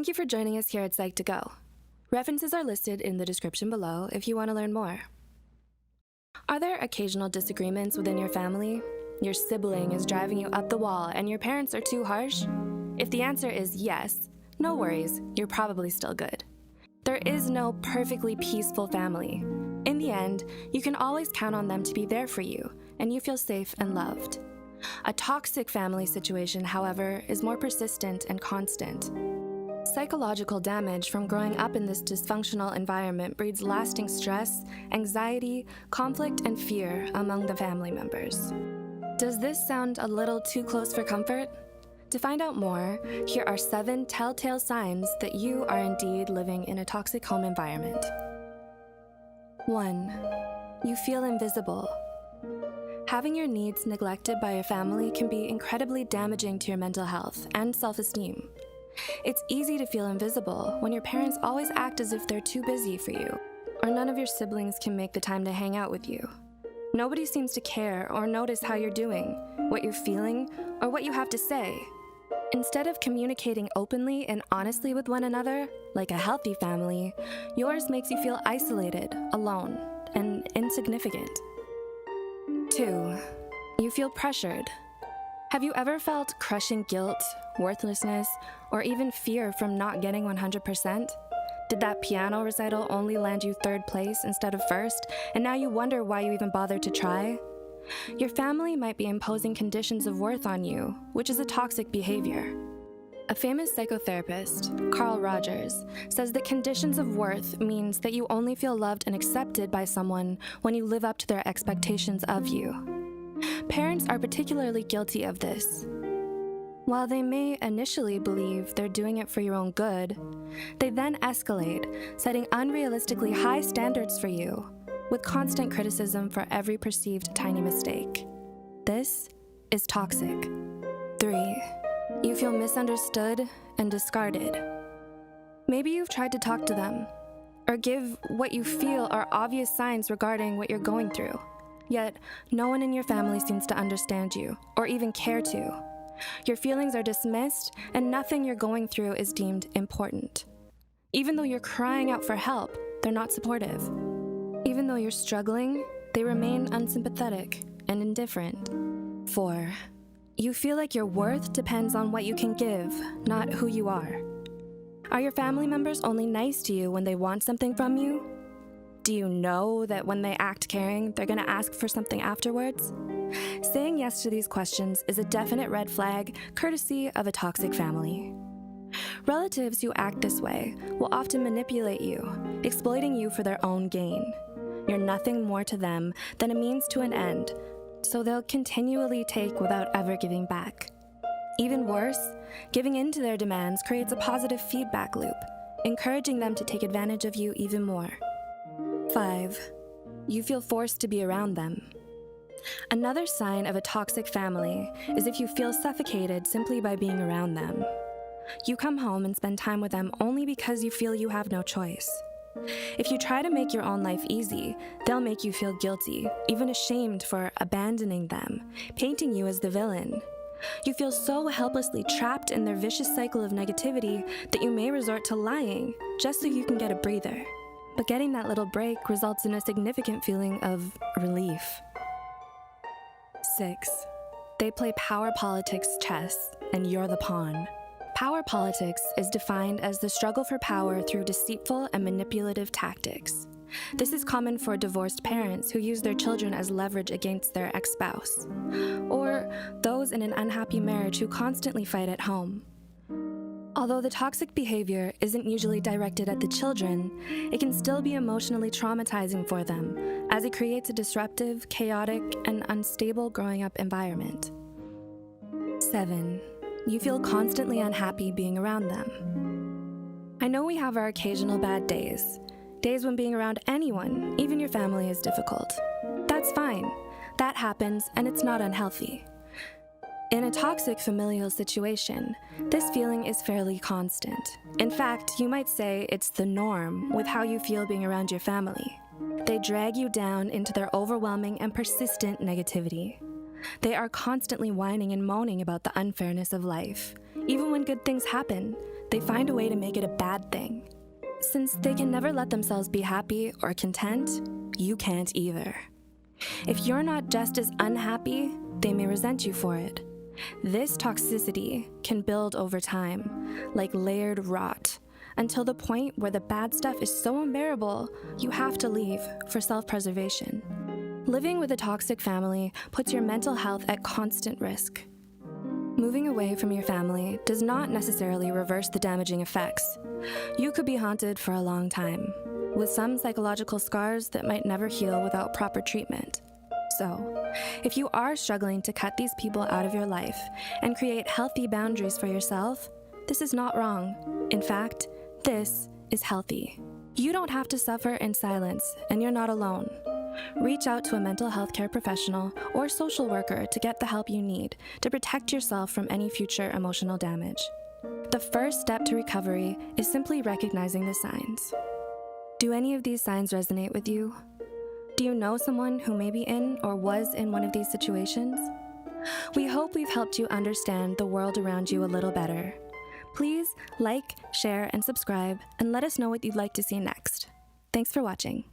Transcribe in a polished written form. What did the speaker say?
Thank you for joining us here at Psych2Go. References are listed in the description below if you want to learn more. Are there occasional disagreements within your family? Your sibling is driving you up the wall and your parents are too harsh? If the answer is yes, no worries, you're probably still good. There is no perfectly peaceful family. In the end, you can always count on them to be there for you, and you feel safe and loved. A toxic family situation, however, is more persistent and constant. Psychological damage from growing up in this dysfunctional environment breeds lasting stress, anxiety, conflict, and fear among the family members. Does this sound a little too close for comfort? To find out more, here are 7 telltale signs that you are indeed living in a toxic home environment. 1. You feel invisible. Having your needs neglected by your family can be incredibly damaging to your mental health and self-esteem. It's easy to feel invisible when your parents always act as if they're too busy for you, or none of your siblings can make the time to hang out with you. Nobody seems to care or notice how you're doing, what you're feeling, or what you have to say. Instead of communicating openly and honestly with one another, like a healthy family, yours makes you feel isolated, alone, and insignificant. 2. You feel pressured. Have you ever felt crushing guilt, worthlessness, or even fear from not getting 100%? Did that piano recital only land you 3rd place instead of 1st, and now you wonder why you even bothered to try? Your family might be imposing conditions of worth on you, which is a toxic behavior. A famous psychotherapist, Carl Rogers, says that conditions of worth means that you only feel loved and accepted by someone when you live up to their expectations of you. Parents are particularly guilty of this. While they may initially believe they're doing it for your own good, they then escalate, setting unrealistically high standards for you, with constant criticism for every perceived tiny mistake. This is toxic. 3. You feel misunderstood and discarded. Maybe you've tried to talk to them, or give what you feel are obvious signs regarding what you're going through, yet no one in your family seems to understand you, or even care to. Your feelings are dismissed, and nothing you're going through is deemed important. Even though you're crying out for help, they're not supportive. Even though you're struggling, they remain unsympathetic and indifferent. 4. You feel like your worth depends on what you can give, not who you are. Are your family members only nice to you when they want something from you? Do you know that when they act caring, they're going to ask for something afterwards? Saying yes to these questions is a definite red flag, courtesy of a toxic family. Relatives who act this way will often manipulate you, exploiting you for their own gain. You're nothing more to them than a means to an end, so they'll continually take without ever giving back. Even worse, giving in to their demands creates a positive feedback loop, encouraging them to take advantage of you even more. 5. You feel forced to be around them. Another sign of a toxic family is if you feel suffocated simply by being around them. You come home and spend time with them only because you feel you have no choice. If you try to make your own life easy, they'll make you feel guilty, even ashamed for abandoning them, painting you as the villain. You feel so helplessly trapped in their vicious cycle of negativity that you may resort to lying just so you can get a breather. But getting that little break results in a significant feeling of relief. 6. They play power politics chess, and you're the pawn. Power politics is defined as the struggle for power through deceitful and manipulative tactics. This is common for divorced parents who use their children as leverage against their ex-spouse, or those in an unhappy marriage who constantly fight at home. Although the toxic behavior isn't usually directed at the children, it can still be emotionally traumatizing for them, as it creates a disruptive, chaotic, and unstable growing up environment. 7. You feel constantly unhappy being around them. I know we have our occasional bad days when being around anyone, even your family, is difficult. That's fine. That happens, and it's not unhealthy. In a toxic familial situation, this feeling is fairly constant. In fact, you might say it's the norm with how you feel being around your family. They drag you down into their overwhelming and persistent negativity. They are constantly whining and moaning about the unfairness of life. Even when good things happen, they find a way to make it a bad thing. Since they can never let themselves be happy or content, you can't either. If you're not just as unhappy, they may resent you for it. This toxicity can build over time, like layered rot, until the point where the bad stuff is so unbearable, you have to leave for self-preservation. Living with a toxic family puts your mental health at constant risk. Moving away from your family does not necessarily reverse the damaging effects. You could be haunted for a long time, with some psychological scars that might never heal without proper treatment. So, if you are struggling to cut these people out of your life and create healthy boundaries for yourself, this is not wrong. In fact, this is healthy. You don't have to suffer in silence, and you're not alone. Reach out to a mental health care professional or social worker to get the help you need to protect yourself from any future emotional damage. The first step to recovery is simply recognizing the signs. Do any of these signs resonate with you? Do you know someone who may be in or was in one of these situations? We hope we've helped you understand the world around you a little better. Please like, share, and subscribe, and let us know what you'd like to see next. Thanks for watching.